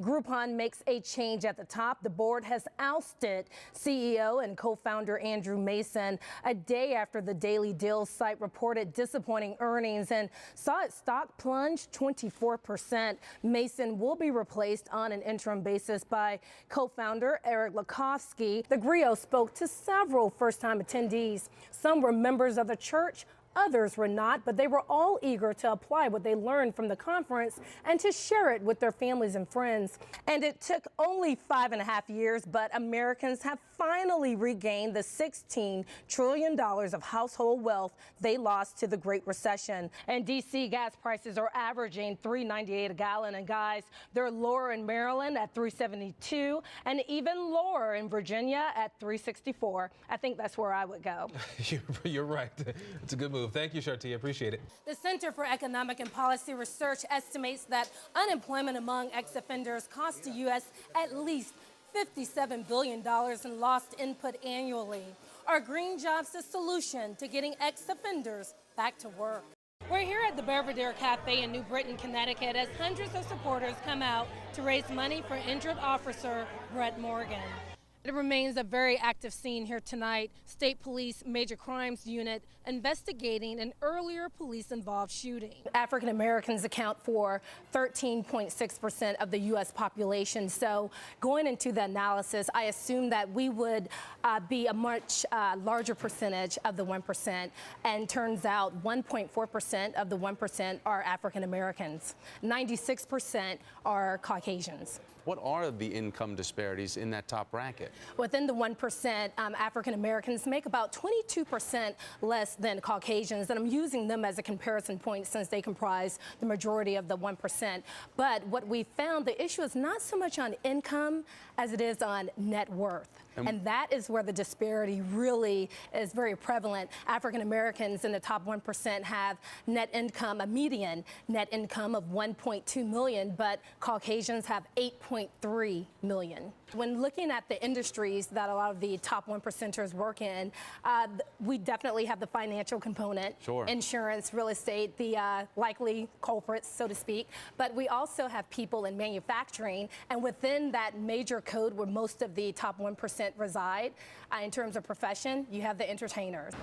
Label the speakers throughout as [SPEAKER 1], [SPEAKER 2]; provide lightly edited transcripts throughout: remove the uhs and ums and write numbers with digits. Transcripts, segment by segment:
[SPEAKER 1] Groupon makes a change at the top. The board has ousted CEO and co-founder Andrew Mason a day after the Daily Deal site reported disappointing earnings and saw its stock plunge 24%. Mason will be replaced on an interim basis by co-founder Eric Lukowski. TheGrio spoke to several first-time attendees. Some were members of the church, others were not, but they were all eager to apply what they learned from the conference and to share it with their families and friends. And it took only 5.5 years, but Americans have finally regained the $16 trillion of household wealth they lost to the Great Recession. And D.C. gas prices are averaging $3.98 a gallon. And guys, they're lower in Maryland at $3.72 and even lower in Virginia at $3.64. I think that's where I would go.
[SPEAKER 2] You're right. It's a good move. Thank you, Shartia. Appreciate it.
[SPEAKER 1] The Center for Economic and Policy Research estimates that unemployment among ex-offenders costs the U.S. at least $57 billion in lost input annually. Are green jobs the solution to getting ex-offenders back to work? We're here at the Belvedere Cafe in New Britain, Connecticut, as hundreds of supporters come out to raise money for injured officer Brett Morgan. It remains a very active scene here tonight. State Police Major Crimes Unit investigating an earlier police-involved shooting. African Americans account for 13.6% of the U.S. population. So going into the analysis, I assumed that we would be a much larger percentage of the 1%. And turns out 1.4% of the 1% are African Americans. 96% are Caucasians.
[SPEAKER 3] What are the income disparities in that top bracket?
[SPEAKER 1] Within the 1%, African Americans make about 22% less than Caucasians, and I'm using them as a comparison point since they comprise the majority of the 1%. But what we found, the issue is not so much on income as it is on net worth. And that is where the disparity really is very prevalent. African Americans in the top 1% have net income, a median net income of $1.2 million, but Caucasians have $8.3 million. When looking at the industries that a lot of the top 1%ers work in, we definitely have the financial component,
[SPEAKER 3] sure,
[SPEAKER 1] insurance, real estate, the likely culprits, so to speak. But we also have people in manufacturing, and within that major code where most of the top 1% reside, in terms of profession, you have the entertainers.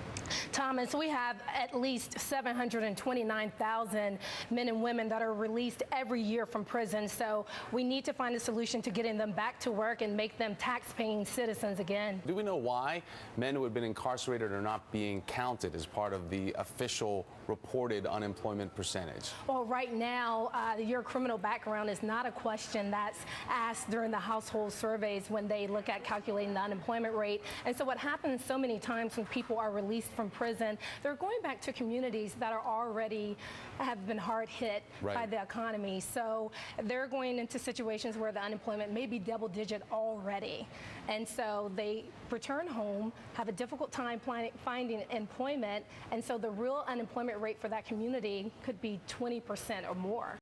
[SPEAKER 1] Thomas, we have at least 729,000 men and women that are released every year from prison. So we need to find a solution to getting them back to work and make them tax-paying citizens again.
[SPEAKER 3] Do we know why men who have been incarcerated are not being counted as part of the official reported unemployment percentage?
[SPEAKER 1] Well, right now, your criminal background is not a question that's asked during the household surveys when they look at calculating the unemployment rate. And so what happens so many times when people are released from prison, they're going back to communities that are already have been hard hit by the economy. So they're going into situations where the unemployment may be double digit already. And so they return home, have a difficult time finding employment. And so the real unemployment rate for that community could be 20% or more.